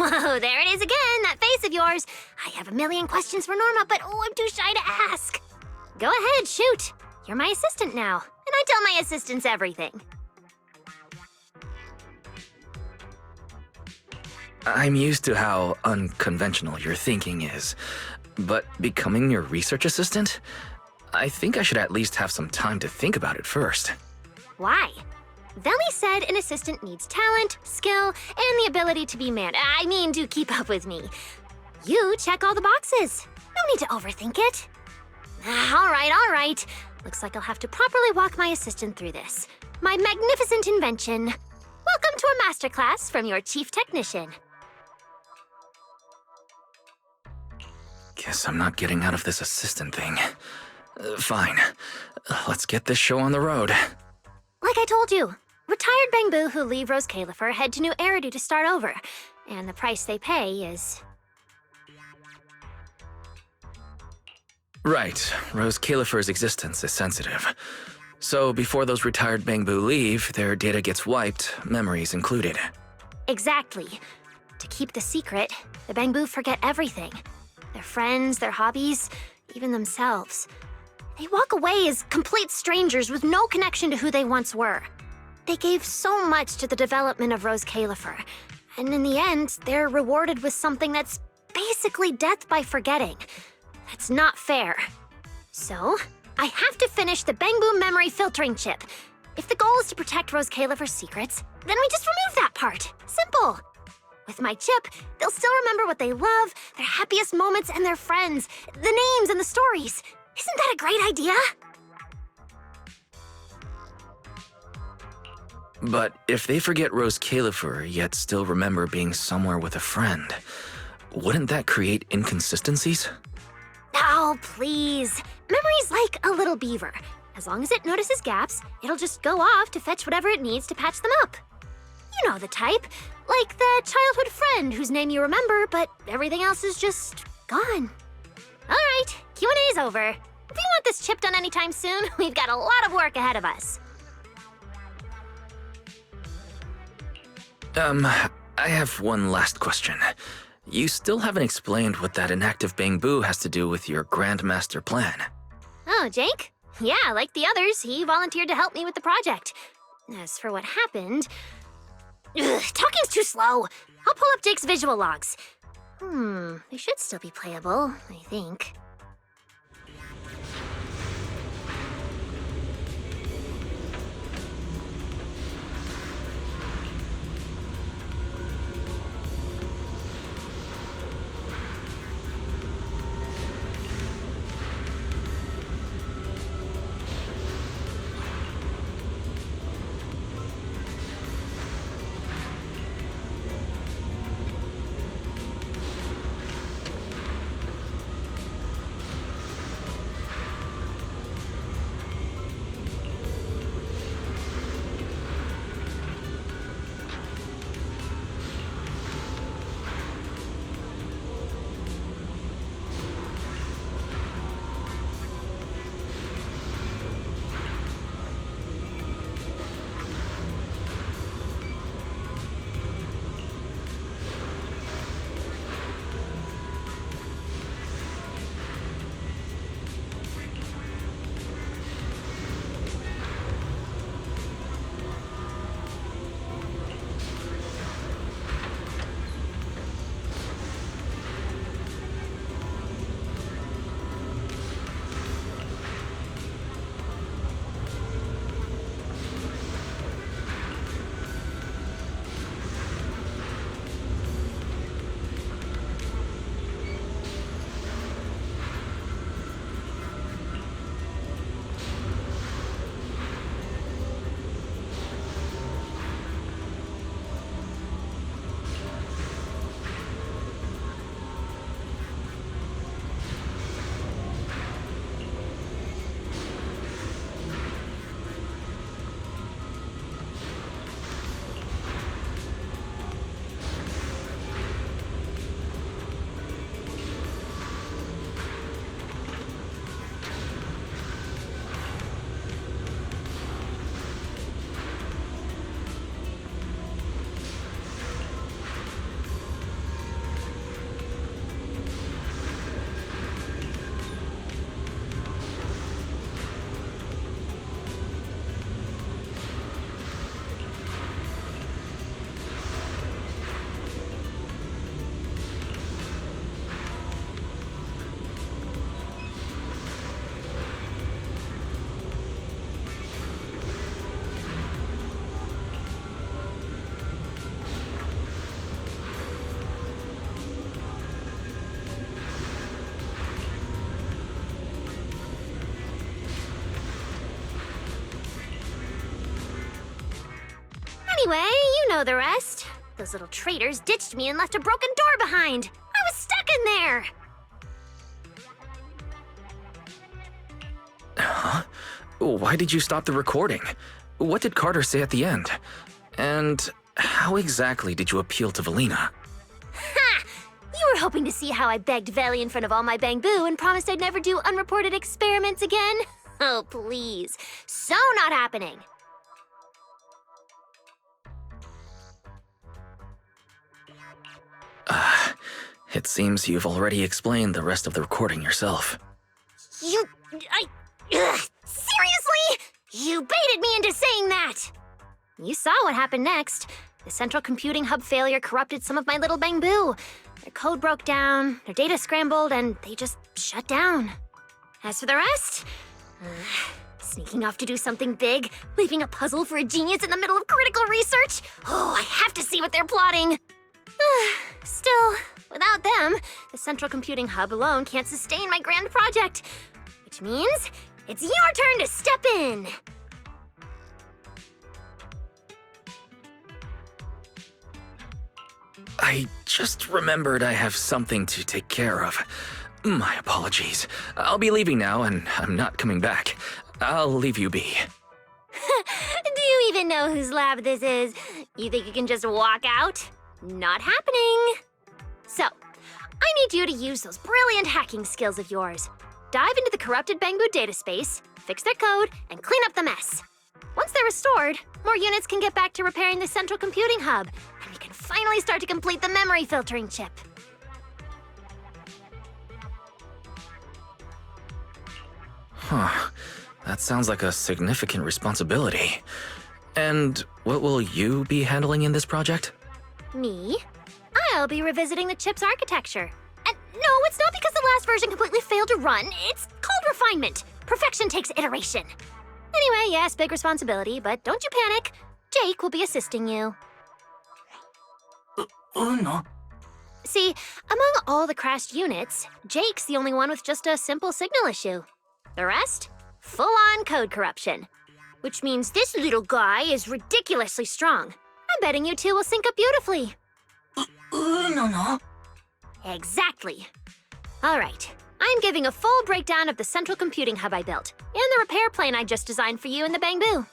Whoa, there it is again, that face of yours. I have a million questions for Norma, but I'm too shy to ask. Go ahead, shoot. You're my assistant now, and I tell my assistants everything. I'm used to how unconventional your thinking is, but becoming your research assistant? I think I should at least have some time to think about it first. Why? Veli said an assistant needs talent, skill, and the ability to be to keep up with me. You check all the boxes. No need to overthink it. All right. Looks like I'll have to properly walk my assistant through this. My magnificent invention. Welcome to a masterclass from your chief technician. Guess I'm not getting out of this assistant thing. Fine. Let's get this show on the road. Like I told you, retired Bangbu who leave Rose Califer head to New Eridu to start over. And the price they pay is... Right. Rose Califer's existence is sensitive. So before those retired Bangbu leave, their data gets wiped, memories included. Exactly. To keep the secret, the Bangbu forget everything. Their friends, their hobbies, even themselves. They walk away as complete strangers with no connection to who they once were. They gave so much to the development of Rose Califer, and in the end, they're rewarded with something that's basically death by forgetting. That's not fair. So, I have to finish the Bangbu memory filtering chip. If the goal is to protect Rose Califer's secrets, then we just remove that part. Simple. With my chip, they'll still remember what they love, their happiest moments, and their friends, the names and the stories. Isn't that a great idea? But if they forget Rose Califer, yet still remember being somewhere with a friend, wouldn't that create inconsistencies? Oh, please. Memory's like a little beaver. As long as it notices gaps, it'll just go off to fetch whatever it needs to patch them up. You know the type. Like the childhood friend whose name you remember, but everything else is just gone. All right, Q&A's over. If you want this chip done anytime soon, we've got a lot of work ahead of us. I have one last question. You still haven't explained what that inactive Bangbu has to do with your Grandmaster plan. Oh, Jake? Yeah, like the others, he volunteered to help me with the project. As for what happened... talking's too slow. I'll pull up Jake's visual logs. They should still be playable, I think. Anyway, you know the rest. Those little traitors ditched me and left a broken door behind. I was stuck in there. Huh? Why did you stop the recording? What did Carter say at the end? And how exactly did you appeal to Valina? Ha! You were hoping to see how I begged Veli in front of all my BangBoo and promised I'd never do unreported experiments again? Oh, please. So not happening. It seems you've already explained the rest of the recording yourself. Seriously? You baited me into saying that! You saw what happened next. The central computing hub failure corrupted some of my little BangBoo. Their code broke down, their data scrambled, and they just shut down. As for the rest, sneaking off to do something big, leaving a puzzle for a genius in the middle of critical research. Oh, I have to see what they're plotting. Still, without them, the central computing hub alone can't sustain my grand project. Which means it's your turn to step in. I just remembered I have something to take care of. My apologies. I'll be leaving now, and I'm not coming back. I'll leave you be. Do you even know whose lab this is? You think you can just walk out? Not happening. So, I need you to use those brilliant hacking skills of yours. Dive into the corrupted BangBoo data space, fix their code, and clean up the mess. Once they're restored, more units can get back to repairing the central computing hub, and we can finally start to complete the memory filtering chip. Huh. That sounds like a significant responsibility. And what will you be handling in this project? Me? I'll be revisiting the chip's architecture. And no, it's not because the last version completely failed to run. It's called refinement. Perfection takes iteration. Anyway, yes, big responsibility, but don't you panic. Jake will be assisting you. No. See, among all the crashed units, Jake's the only one with just a simple signal issue. The rest? Full-on code corruption. Which means this little guy is ridiculously strong. I'm betting you two will sync up beautifully. No. Exactly. All right. I'm giving a full breakdown of the central computing hub I built, and the repair plane I just designed for you in the BangBoo.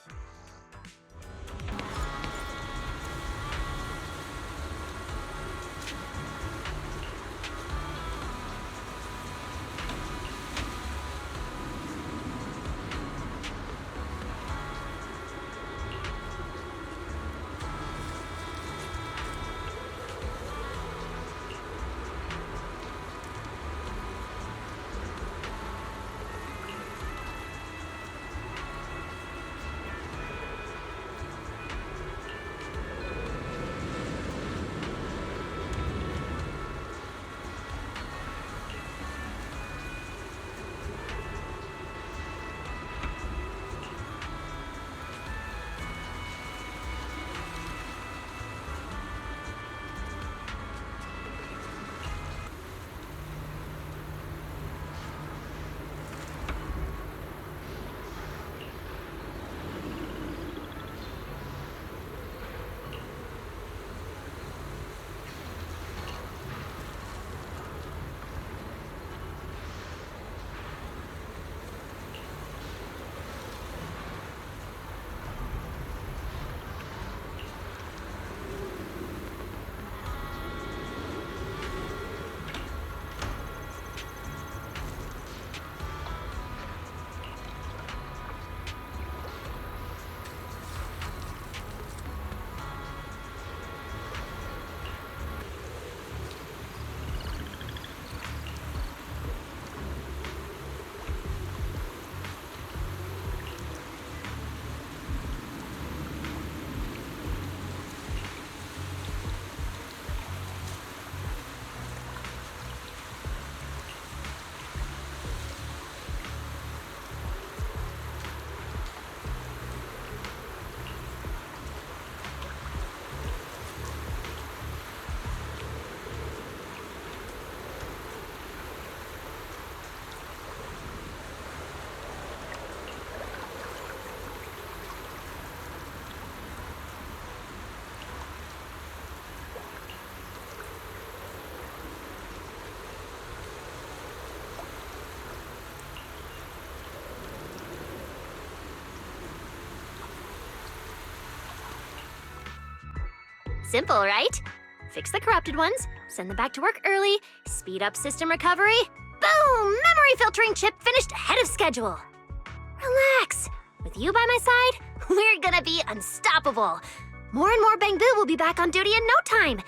Simple, right? Fix the corrupted ones, send them back to work early, speed up system recovery. Boom! Memory filtering chip finished ahead of schedule. Relax. With you by my side, we're gonna be unstoppable. More and more Bangbu will be back on duty in no time.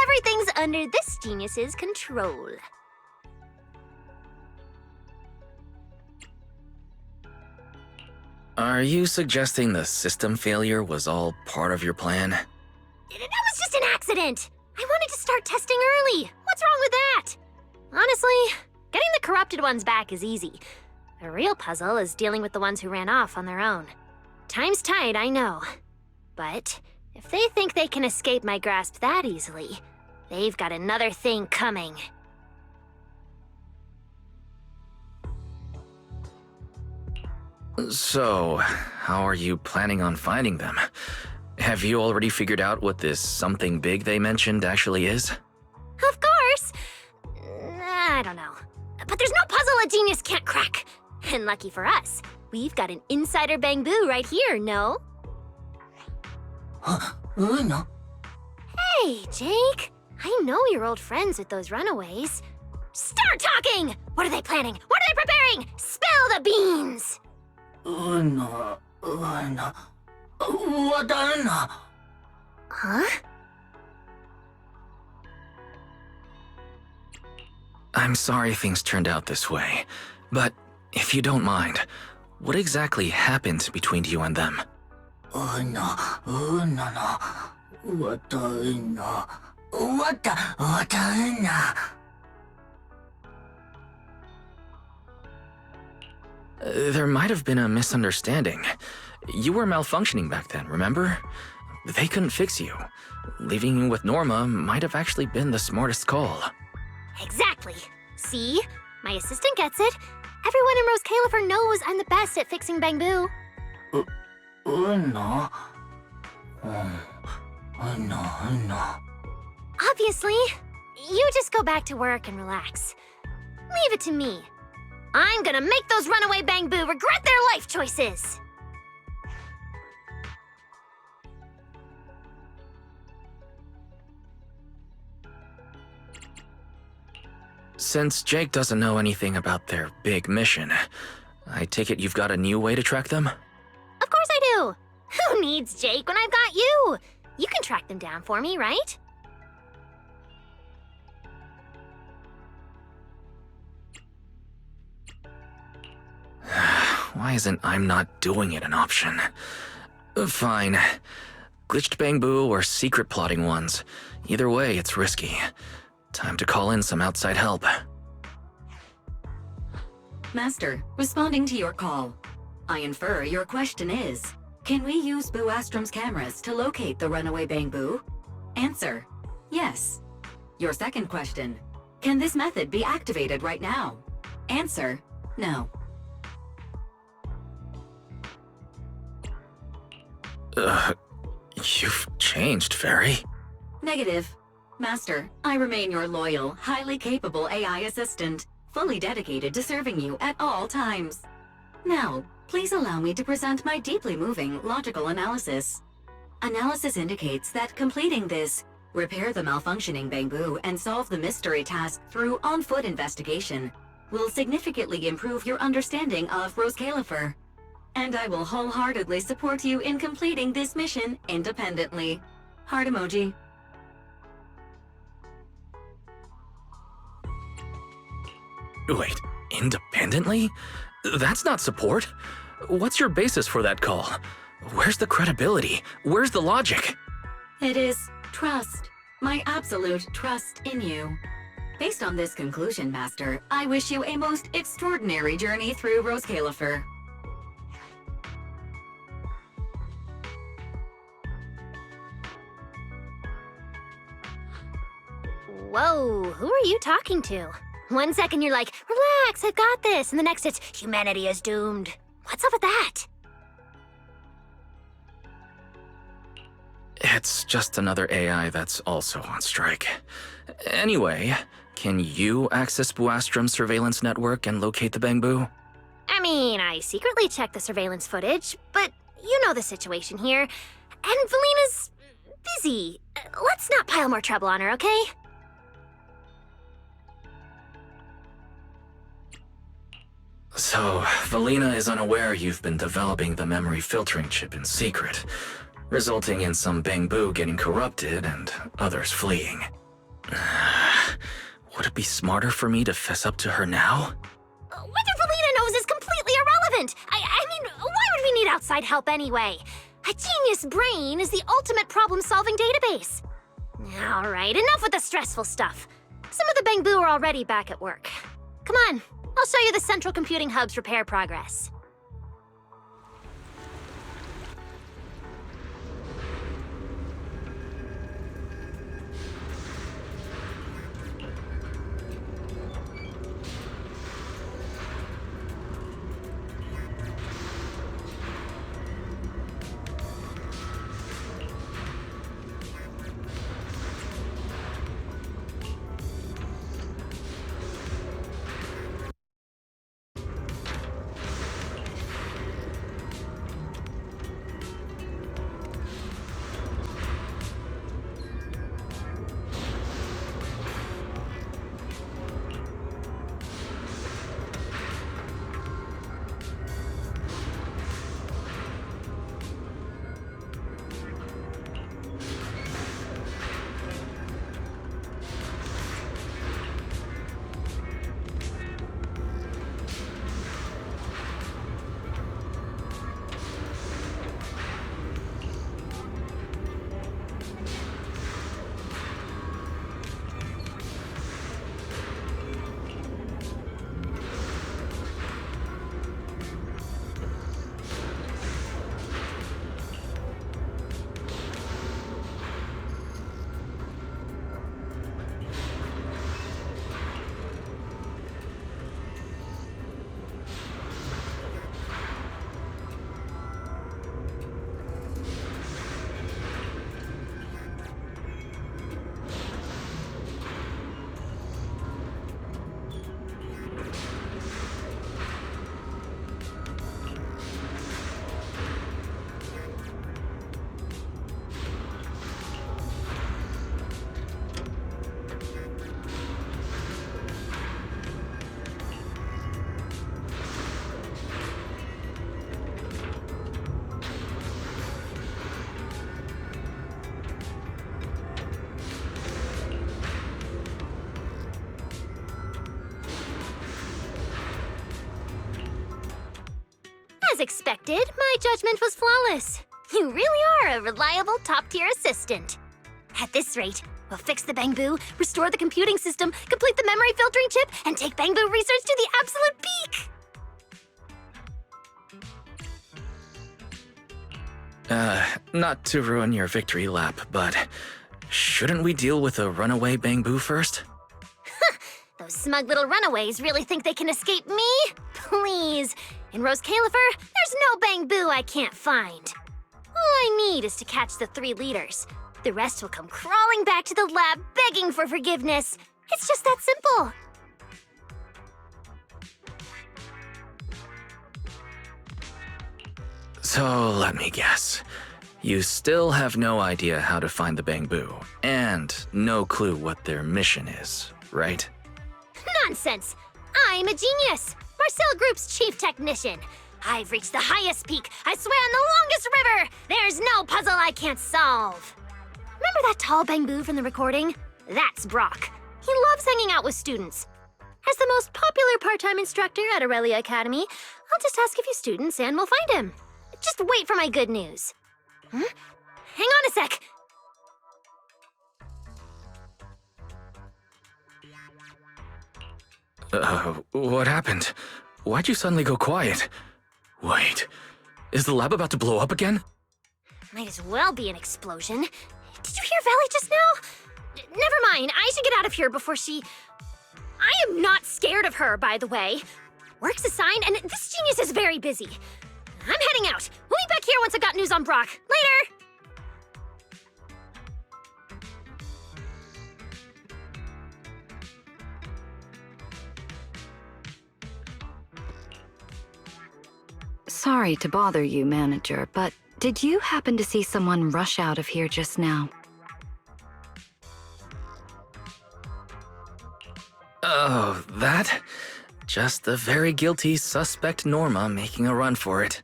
Everything's under this genius's control. Are you suggesting the system failure was all part of your plan? That was just an accident. I wanted to start testing early. What's wrong with that? Honestly, getting the corrupted ones back is easy. The real puzzle is dealing with the ones who ran off on their own. Time's tight, I know. But if they think they can escape my grasp that easily, they've got another thing coming. So, how are you planning on finding them? Have you already figured out what this something big they mentioned actually is? Of course! I don't know. But there's no puzzle a genius can't crack. And lucky for us, we've got an insider Bangbu right here, no? No. Hey, Jake. I know you're old friends with those runaways. Start talking! What are they planning? What are they preparing? Spill the beans! No. Huh? I'm sorry things turned out this way, but if you don't mind, what exactly happened between you and them? There might have been a misunderstanding. You were malfunctioning back then, remember? They couldn't fix you. Leaving you with Norma might have actually been the smartest call. Exactly. See? My assistant gets it. Everyone in Rose Califer knows I'm the best at fixing Bangbu. No. Obviously. You just go back to work and relax. Leave it to me. I'm gonna make those runaway Bangbu regret their life choices! Since Jake doesn't know anything about their big mission, I take it you've got a new way to track them? Of course I do! Who needs Jake when I've got you? You can track them down for me, right? Why isn't I'm not doing it an option? Fine. Glitched Bangbu or secret plotting ones. Either way, it's risky. Time to call in some outside help. Master, responding to your call. I infer your question is, can we use Boo Astrum's cameras to locate the runaway Bangbu? Answer, yes. Your second question, can this method be activated right now? Answer, no. You've changed, Fairy. Negative. Master, I remain your loyal, highly capable AI assistant, fully dedicated to serving you at all times. Now, please allow me to present my deeply moving logical analysis. Analysis indicates that completing this, repair the malfunctioning Bangbu and solve the mystery task through on-foot investigation, will significantly improve your understanding of Rose Califer. And I will wholeheartedly support you in completing this mission independently. Heart emoji. Wait, independently? That's not support. What's your basis for that call? Where's the credibility? Where's the logic? It is trust. My absolute trust in you. Based on this conclusion, Master, I wish you a most extraordinary journey through Rose Califer. Whoa, who are you talking to? 1 second you're like, relax, I've got this, and the next it's, humanity is doomed. What's up with that? It's just another AI that's also on strike. Anyway, can you access Buastrum's surveillance network and locate the Bangbu? I mean, I secretly checked the surveillance footage, but you know the situation here. And Valina's busy. let's not pile more trouble on her, okay? So, Valina is unaware you've been developing the memory filtering chip in secret, resulting in some BangBoo getting corrupted and others fleeing. Would it be smarter for me to fess up to her now? Whether Valina knows is completely irrelevant. I mean, why would we need outside help anyway? A genius brain is the ultimate problem-solving database. All right, enough with the stressful stuff. Some of the BangBoo are already back at work. Come on, I'll show you the Central Computing Hub's repair progress. As expected, my judgment was flawless. You really are a reliable, top-tier assistant. At this rate, we'll fix the BangBoo, restore the computing system, complete the memory filtering chip, and take BangBoo research to the absolute peak! Not to ruin your victory lap, but shouldn't we deal with a runaway BangBoo first? Those smug little runaways really think they can escape me? Please. In Rose Califer, there's no BangBoo I can't find. All I need is to catch the 3 leaders. The rest will come crawling back to the lab begging for forgiveness. It's just that simple. So, let me guess. You still have no idea how to find the BangBoo, and no clue what their mission is, right? Nonsense! I'm a genius! Marcel Group's chief technician. I've reached the highest peak, I swear, on the longest river! There's no puzzle I can't solve! Remember that tall BangBoo from the recording? That's Brock. He loves hanging out with students. As the most popular part-time instructor at Aurelia Academy, I'll just ask a few students and we'll find him. Just wait for my good news. Huh? Hang on a sec! What happened? Why'd you suddenly go quiet? Wait, is the lab about to blow up again? Might as well be an explosion. Did you hear Valley just now? Never mind, I should get out of here before she... I am not scared of her, by the way. Work's assigned, and this genius is very busy. I'm heading out. We'll be back here once I've got news on Brock. Later! Sorry to bother you, manager, but did you happen to see someone rush out of here just now? Oh, that? Just the very guilty suspect Norma making a run for it.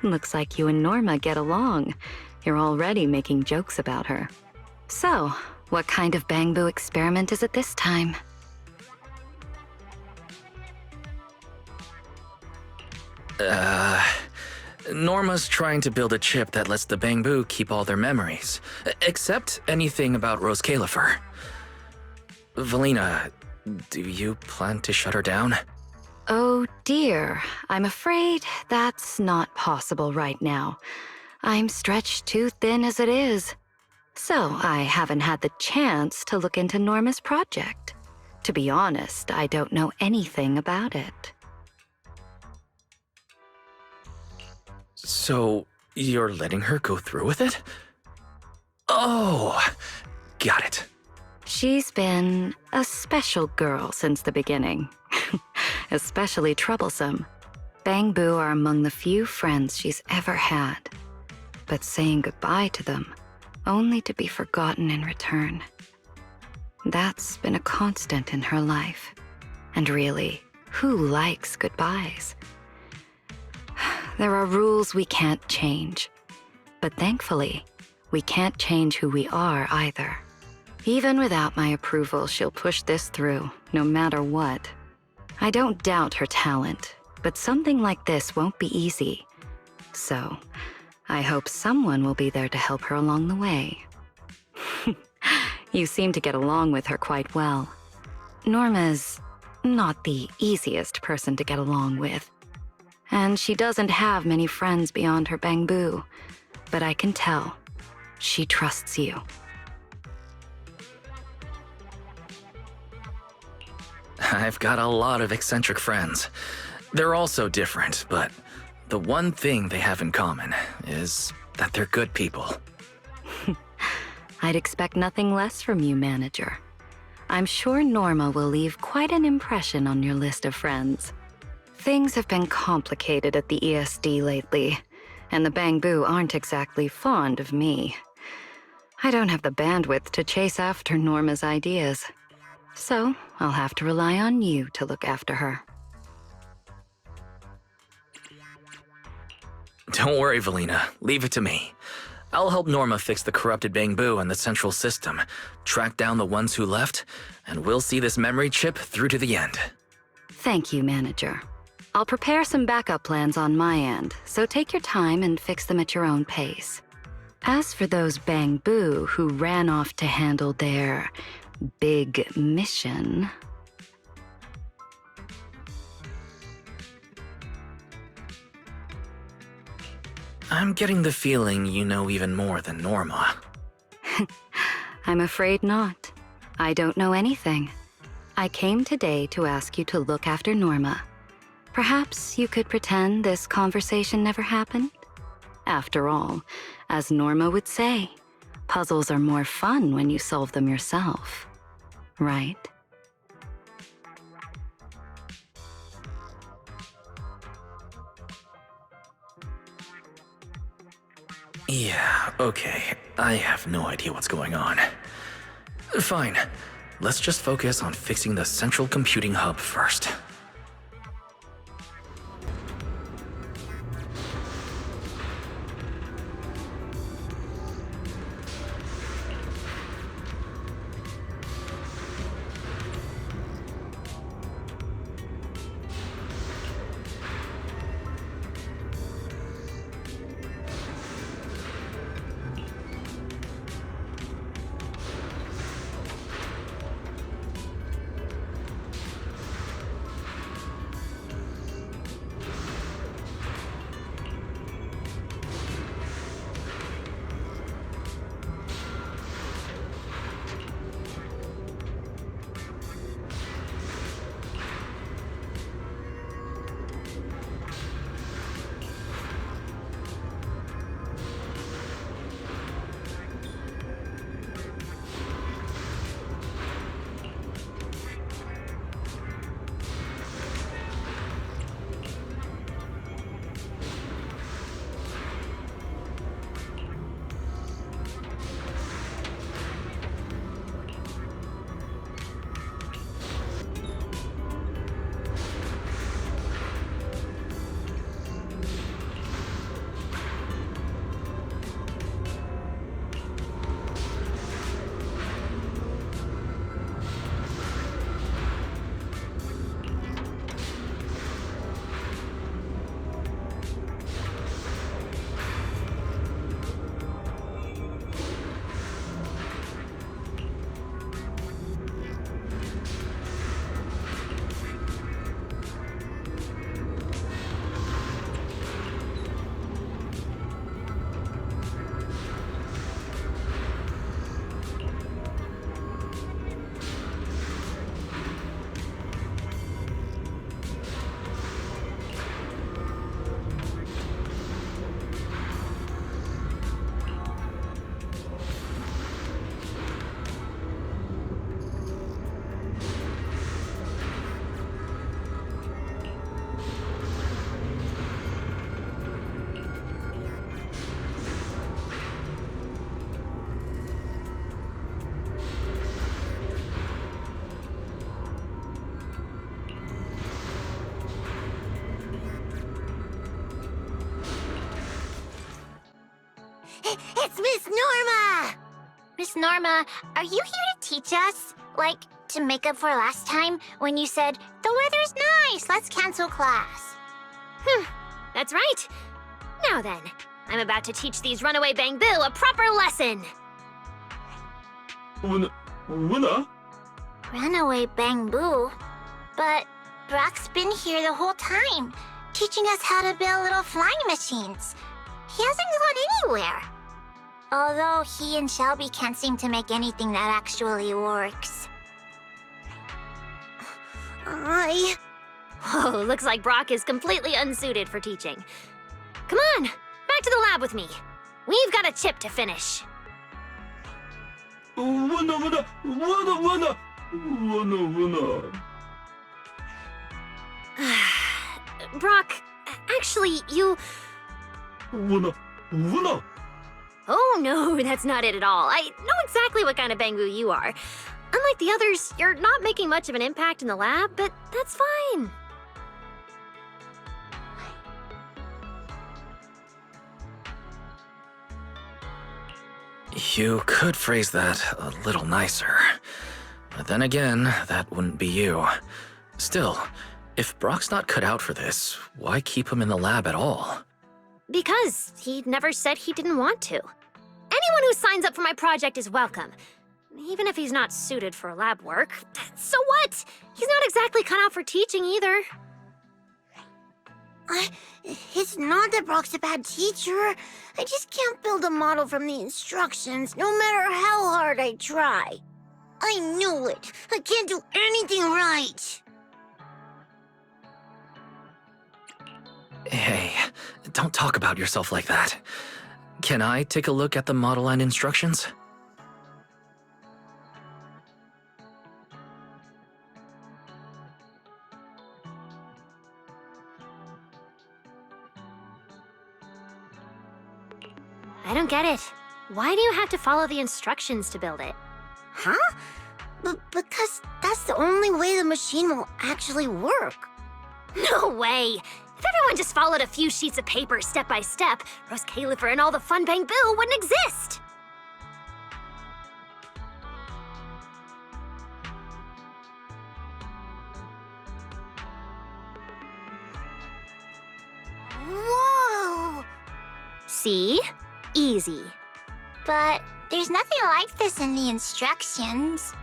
Looks like you and Norma get along. You're already making jokes about her. So, what kind of BangBoo experiment is it this time? Norma's trying to build a chip that lets the BangBoo keep all their memories, except anything about Rose Califer. Valina, do you plan to shut her down? Oh dear, I'm afraid that's not possible right now. I'm stretched too thin as it is. So I haven't had the chance to look into Norma's project. To be honest, I don't know anything about it. So, you're letting her go through with it? Oh, got it. She's been a special girl since the beginning. Especially troublesome. BangBoo are among the few friends she's ever had. But saying goodbye to them, only to be forgotten in return. That's been a constant in her life. And really, who likes goodbyes? There are rules we can't change. But thankfully, we can't change who we are either. Even without my approval, she'll push this through, no matter what. I don't doubt her talent, but something like this won't be easy. So, I hope someone will be there to help her along the way. You seem to get along with her quite well. Norma's not the easiest person to get along with. And she doesn't have many friends beyond her BangBoo. But I can tell, she trusts you. I've got a lot of eccentric friends. They're all so different, but the one thing they have in common is that they're good people. I'd expect nothing less from you, manager. I'm sure Norma will leave quite an impression on your list of friends. Things have been complicated at the ESD lately, and the BangBoo aren't exactly fond of me. I don't have the bandwidth to chase after Norma's ideas. So, I'll have to rely on you to look after her. Don't worry, Valina. Leave it to me. I'll help Norma fix the corrupted BangBoo and the central system, track down the ones who left, and we'll see this memory chip through to the end. Thank you, manager. I'll prepare some backup plans on my end, so take your time and fix them at your own pace. As for those BangBoo who ran off to handle their big mission... I'm getting the feeling you know even more than Norma. I'm afraid not. I don't know anything. I came today to ask you to look after Norma. Perhaps you could pretend this conversation never happened? After all, as Norma would say, puzzles are more fun when you solve them yourself. Right? Yeah, okay. I have no idea what's going on. Fine. Let's just focus on fixing the central computing hub first. It's Miss Norma! Miss Norma, are you here to teach us? Like, to make up for last time when you said, the weather's nice, let's cancel class. That's right. Now then, I'm about to teach these runaway Bang-Boo a proper lesson. Winner? Runaway Bang-Boo? But Brock's been here the whole time, teaching us how to build little flying machines. He hasn't gone anywhere. Although he and Shelby can't seem to make anything that actually works. Whoa, looks like Brock is completely unsuited for teaching. Come on, back to the lab with me. We've got a chip to finish. Winner! Brock, actually, you... Winner! Oh, no, that's not it at all. I know exactly what kind of Bang-Boo you are. Unlike the others, you're not making much of an impact in the lab, but that's fine. You could phrase that a little nicer. But then again, that wouldn't be you. Still, if Brock's not cut out for this, why keep him in the lab at all? Because he never said he didn't want to. Anyone who signs up for my project is welcome. Even if he's not suited for lab work. So what? He's not exactly cut out for teaching either. It's not that Brock's a bad teacher. I just can't build a model from the instructions, no matter how hard I try. I knew it. I can't do anything right. Hey, don't talk about yourself like that. Can I take a look at the model and instructions? I don't get it. Why do you have to follow the instructions to build it? Huh? Because that's the only way the machine will actually work. No way! If everyone just followed a few sheets of paper step by step, Rose Califer and all the fun Bang-Boo wouldn't exist! Whoa! See? Easy. But there's nothing like this in the instructions.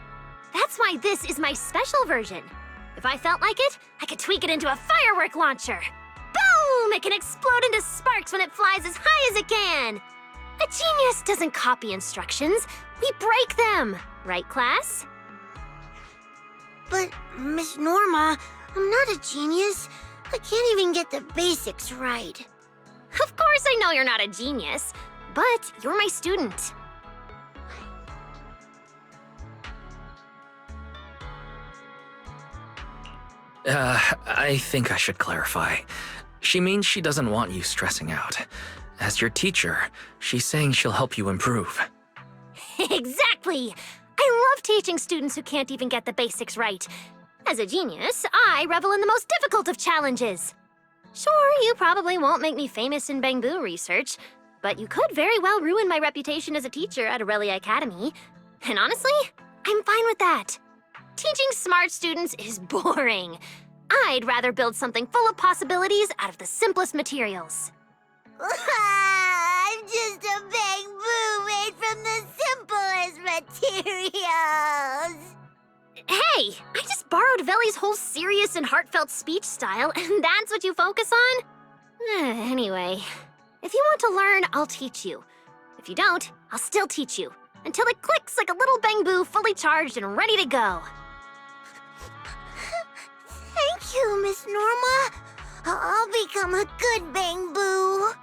That's why this is my special version. If I felt like it, I could tweak it into a firework launcher. Boom! It can explode into sparks when it flies as high as it can. A genius doesn't copy instructions. We break them. Right, class? But, Miss Norma, I'm not a genius. I can't even get the basics right. Of course I know you're not a genius, but you're my student. I think I should clarify. She means she doesn't want you stressing out. As your teacher, she's saying she'll help you improve. Exactly! I love teaching students who can't even get the basics right. As a genius, I revel in the most difficult of challenges. Sure, you probably won't make me famous in Bang-Boo research, but you could very well ruin my reputation as a teacher at Aurelia Academy. And honestly, I'm fine with that. Teaching smart students is boring. I'd rather build something full of possibilities out of the simplest materials. I'm just a Bang-Boo made from the simplest materials. Hey, I just borrowed Veli's whole serious and heartfelt speech style, and that's what you focus on? Anyway, if you want to learn, I'll teach you. If you don't, I'll still teach you, until it clicks like a little Bang-Boo fully charged and ready to go. Thank you, Miss Norma. I'll become a good Bang-Boo.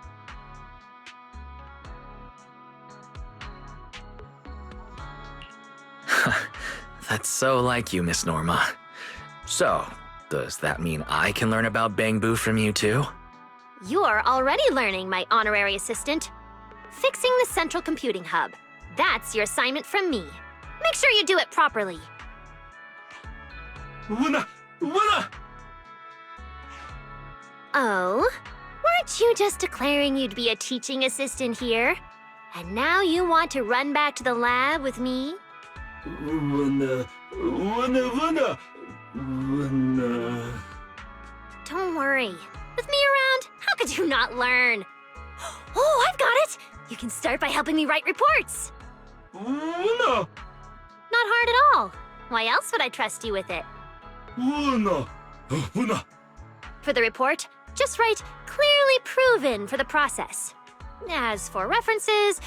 That's so like you, Miss Norma. So, does that mean I can learn about Bang-Boo from you too? You're already learning, my honorary assistant. Fixing the central computing hub. That's your assignment from me. Make sure you do it properly. Winner! Oh? Weren't you just declaring you'd be a teaching assistant here? And now you want to run back to the lab with me? Wanna. Don't worry. With me around, how could you not learn? Oh, I've got it! You can start by helping me write reports. Wanna. Not hard at all. Why else would I trust you with it? Wanna. For the report, just write clearly proven for the process. As for references,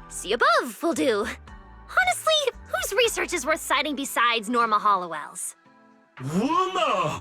see above will do. Honestly, whose research is worth citing besides Norma Hollowell's? Wanna.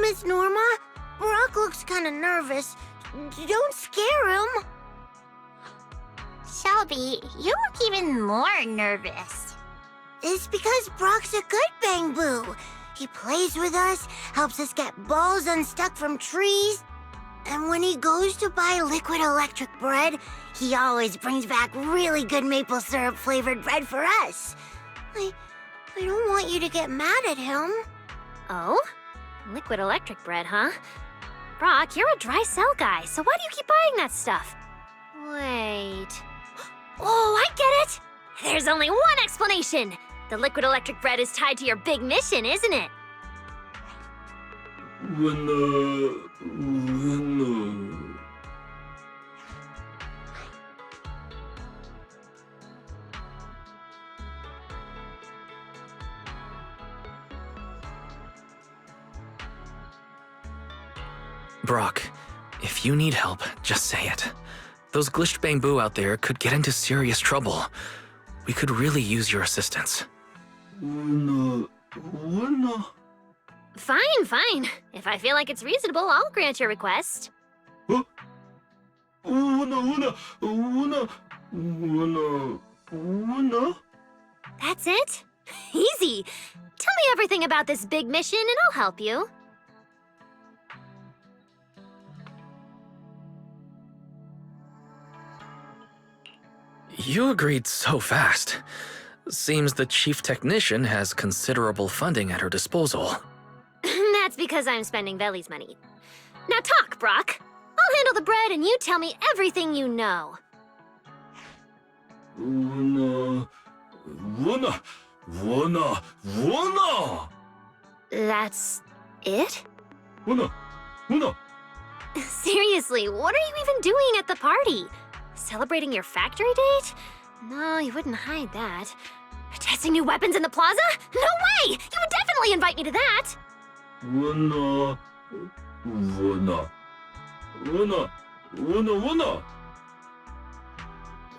Miss Norma, Brock looks kind of nervous. Don't scare him. Shelby, you look even more nervous. It's because Brock's a good Bang-Boo. He plays with us, helps us get balls unstuck from trees. And when he goes to buy liquid electric bread, he always brings back really good maple syrup flavored bread for us. I don't want you to get mad at him. Oh? Liquid electric bread, huh? Brock, you're a dry cell guy, so why do you keep buying that stuff? Wait. Oh, I get it! There's only one explanation! The liquid electric bread is tied to your big mission, isn't it? Wanna. Brock, if you need help, just say it. Those glitched Bang-Boo out there could get into serious trouble. We could really use your assistance. Wanna. Fine. If I feel like it's reasonable, I'll grant your request. Huh? Wanna. That's it? Easy. Tell me everything about this big mission and I'll help you. You agreed so fast. Seems the chief technician has considerable funding at her disposal. That's because I'm spending Veli's money. Now talk, Brock. I'll handle the bread and you tell me everything you know. Wanna. That's it? Wanna. Seriously, what are you even doing at the party? Celebrating your factory date? No, you wouldn't hide that. Testing new weapons in the plaza? No way! You would definitely invite me to that! Wanna.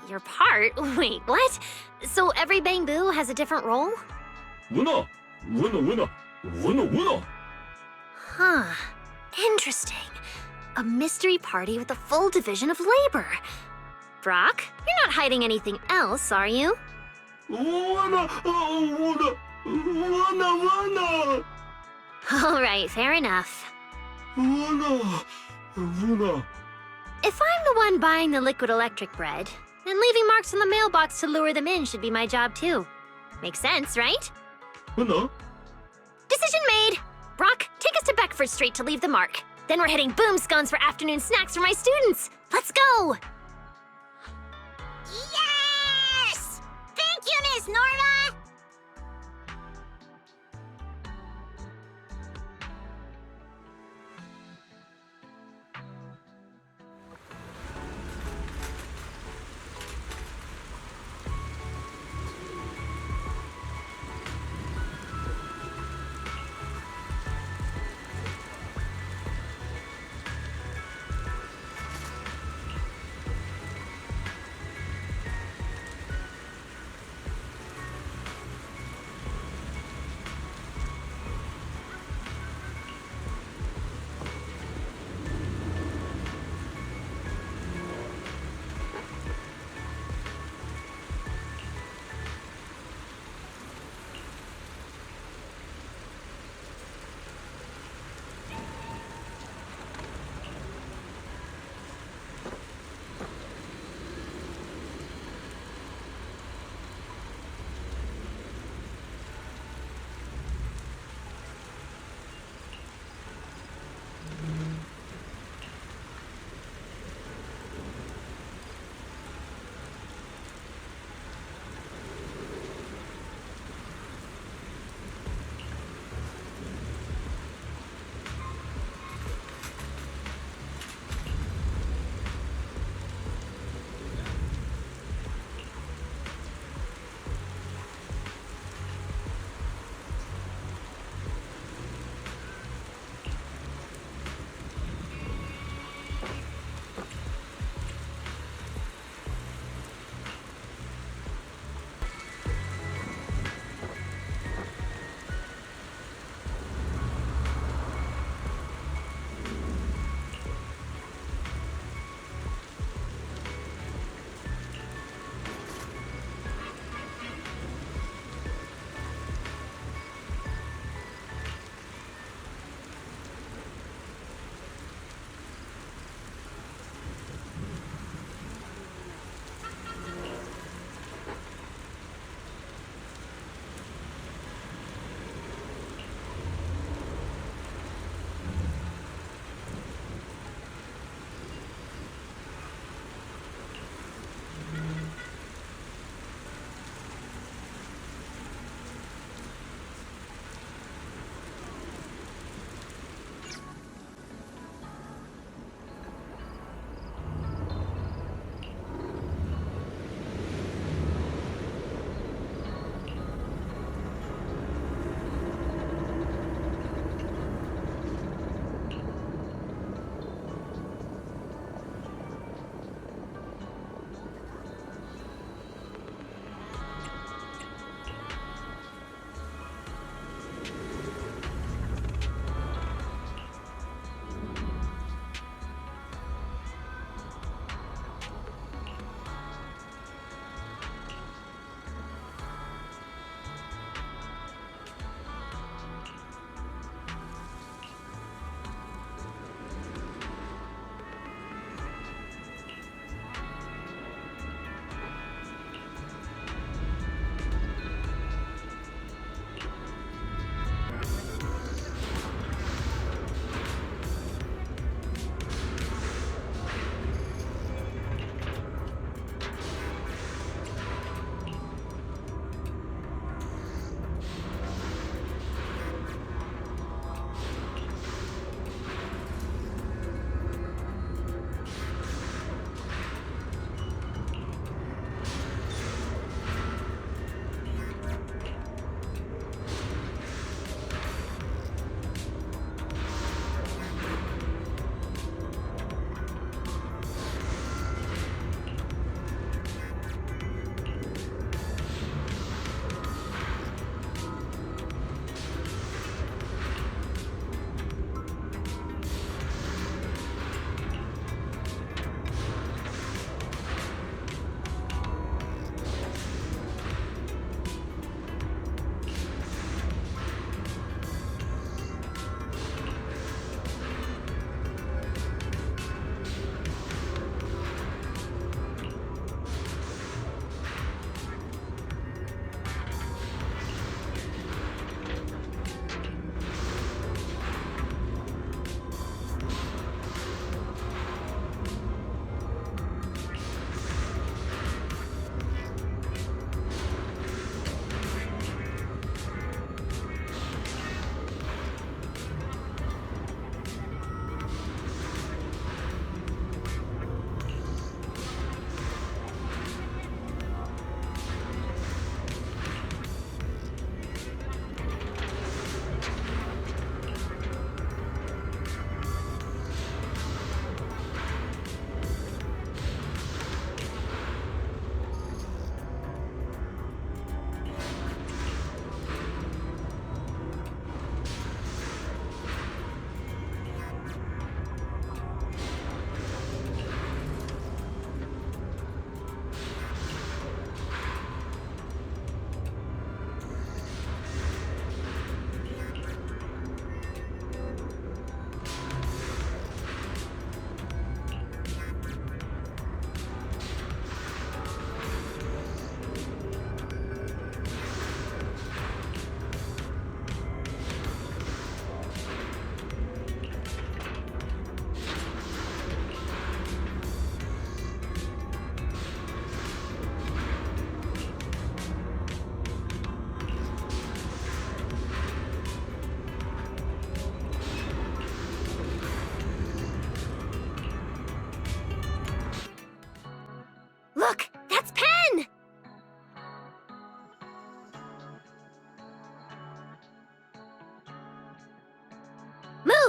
Your part? Wait, what? So every Bang-Boo has a different role? Wanna. Huh. Interesting. A mystery party with a full division of labor. Brock, you're not hiding anything else, are you? Wanna. All right, fair enough. Wanna. If I'm the one buying the liquid electric bread, then leaving marks on the mailbox to lure them in should be my job too. Makes sense, right? Wanna. Decision made! Brock, take us to Beckford Street to leave the mark. Then we're hitting Boom Scones for afternoon snacks for my students. Let's go! Yes! Thank you, Miss Norma!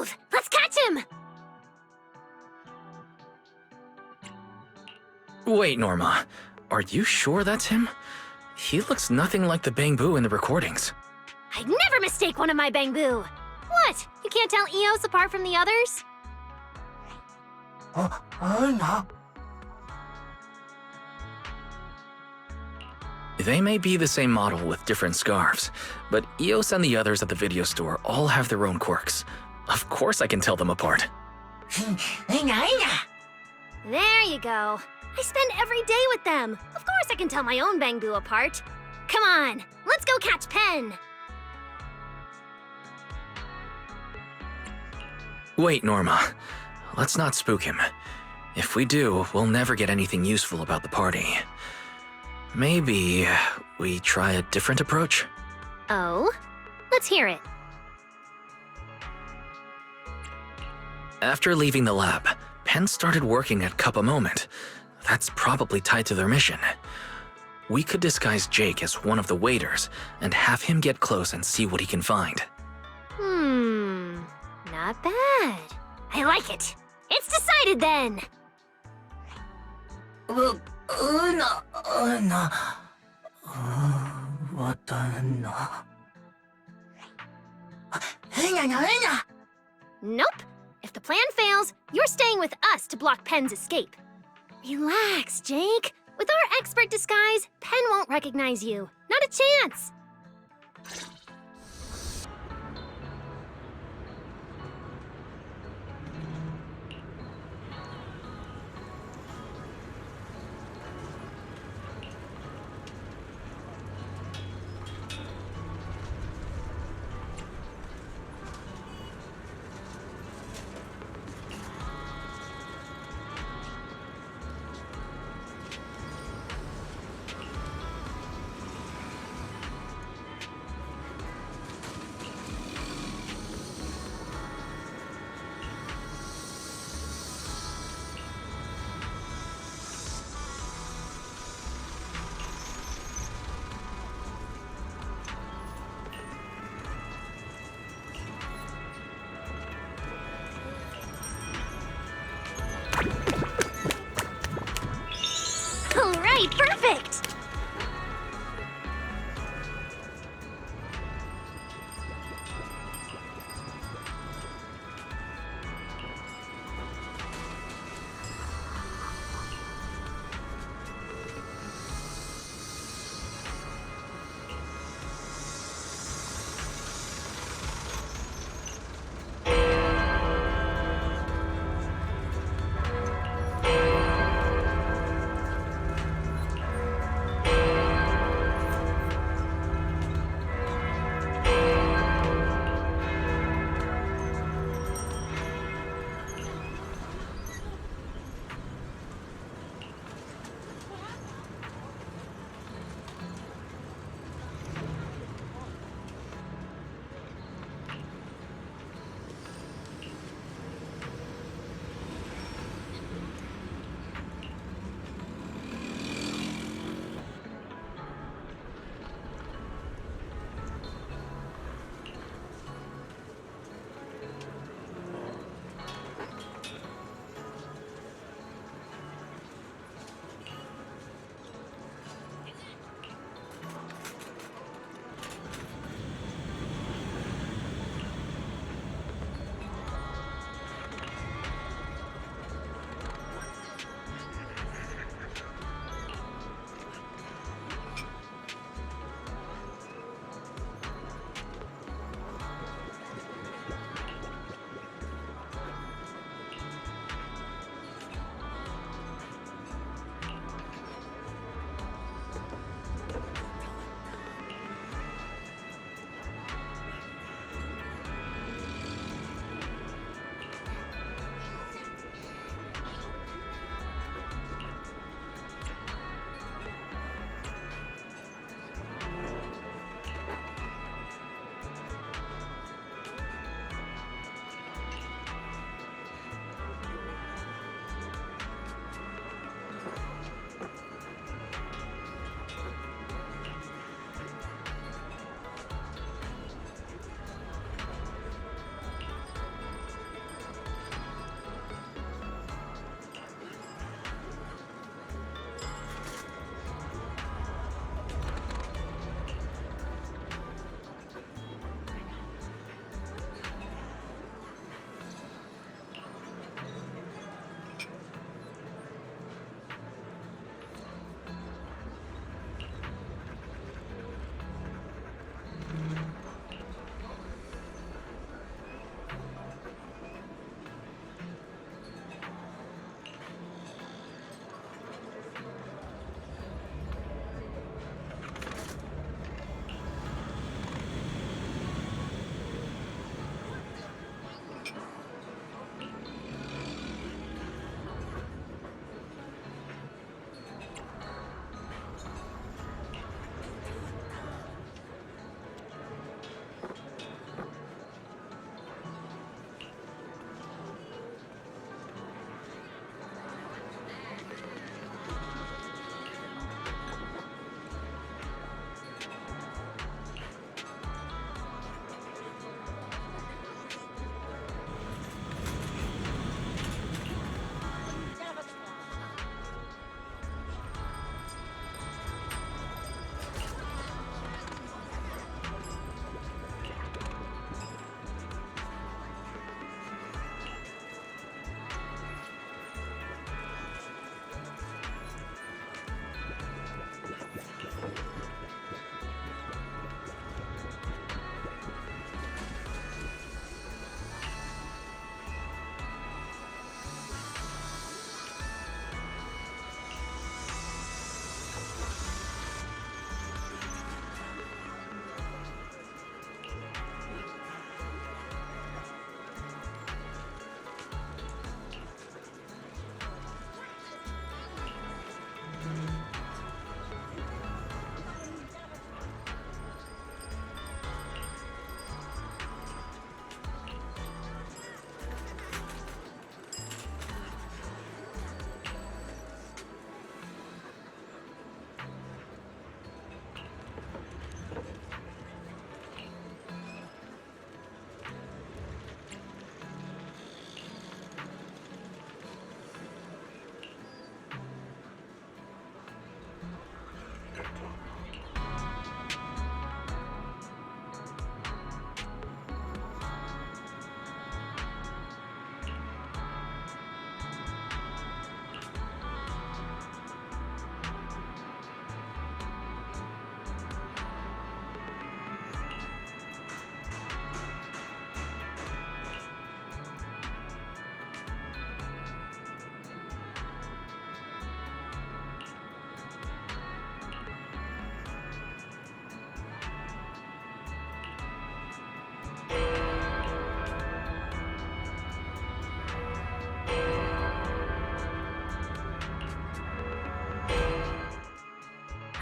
move! Let's catch him! Wait, Norma. Are you sure that's him? He looks nothing like the BangBoo in the recordings. I'd never mistake one of my BangBoo! What? You can't tell Eos apart from the others? They may be the same model with different scarves, but Eos and the others at the video store all have their own quirks. Of course I can tell them apart. There you go. I spend every day with them. Of course I can tell my own BangBoo apart. Come on, let's go catch Pen. Wait, Norma. Let's not spook him. If we do, we'll never get anything useful about the party. Maybe we try a different approach? Oh? Let's hear it. After leaving the lab, Pen started working at Cup a Moment. That's probably tied to their mission. We could disguise Jake as one of the waiters and have him get close and see what he can find. Not bad. I like it. It's decided then. Nope. If the plan fails, you're staying with us to block Pen's escape. Relax, Jake. With our expert disguise, Pen won't recognize you. Not a chance.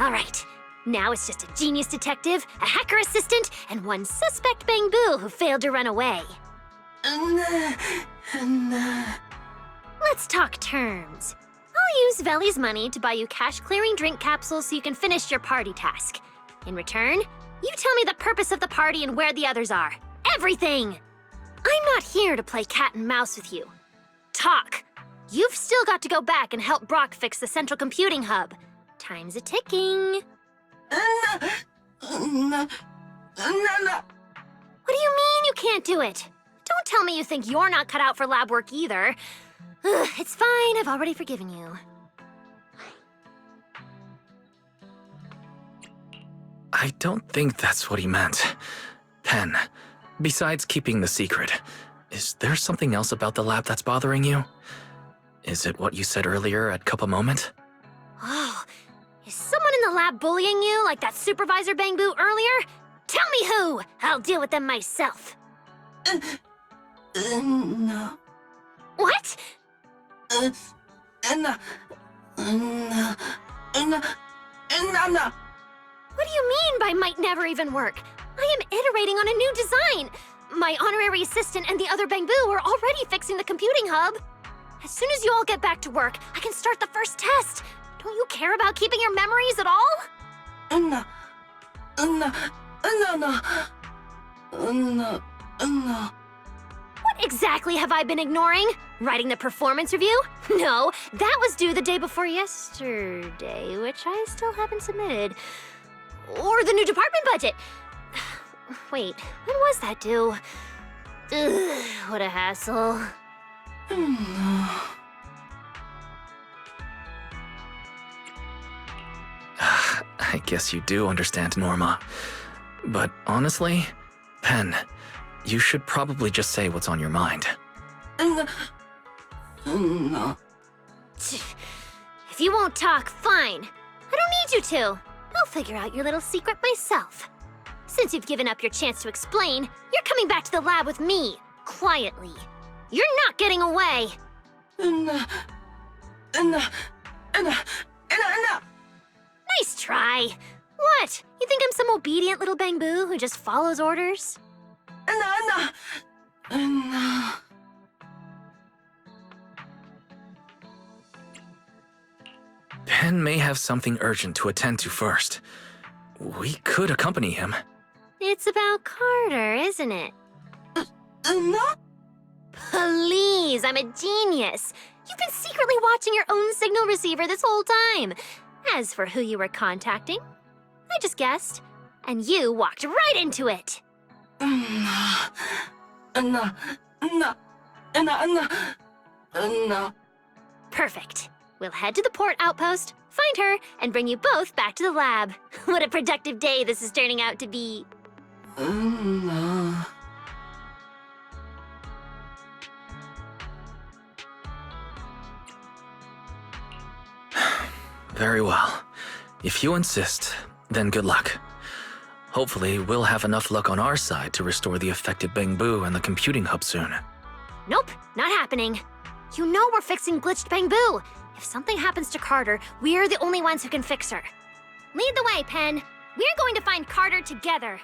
All right. Now it's just a genius detective, a hacker assistant, and one suspect Bang-Boo who failed to run away. Let's talk terms. I'll use Veli's money to buy you cash-clearing drink capsules so you can finish your party task. In return, you tell me the purpose of the party and where the others are. Everything! I'm not here to play cat and mouse with you. Talk! You've still got to go back and help Brock fix the central computing hub. Time's a ticking. What do you mean you can't do it? Don't tell me you think you're not cut out for lab work either. Ugh, it's fine, I've already forgiven you. I don't think that's what he meant. Pen, besides keeping the secret, is there something else about the lab that's bothering you? Is it what you said earlier at Cup a Moment? Oh, is someone in the lab bullying you like that supervisor Bang-Boo earlier? Tell me who! I'll deal with them myself. No. What? No. What do you mean by might never even work? I am iterating on a new design. My honorary assistant and the other Bang-Boo are already fixing the computing hub. As soon as you all get back to work, I can start the first test. Don't you care about keeping your memories at all? No. What exactly have I been ignoring? Writing the performance review? No, that was due the day before yesterday, which I still haven't submitted. Or the new department budget. Wait, when was that due? Ugh, what a hassle. I guess you do understand, Norma. But honestly, Pen, you should probably just say what's on your mind. No. If you won't talk, fine. I don't need you to. I'll figure out your little secret myself. Since you've given up your chance to explain, you're coming back to the lab with me, quietly. You're not getting away. Nice try. What? You think I'm some obedient little Bang-Boo who just follows orders? Pen may have something urgent to attend to first. We could accompany him. It's about Carter, isn't it? No. Please, I'm a genius. You've been secretly watching your own signal receiver this whole time. As for who you were contacting, I just guessed. And you walked right into it. No. Perfect. We'll head to the port outpost, find her, and bring you both back to the lab. What a productive day this is turning out to be. Very well. If you insist, then good luck. Hopefully, we'll have enough luck on our side to restore the affected Bang-Boo and the computing hub soon. Nope, not happening. You know we're fixing glitched Bang-Boo. If something happens to Carter, we're the only ones who can fix her. Lead the way, Pen. We're going to find Carter together.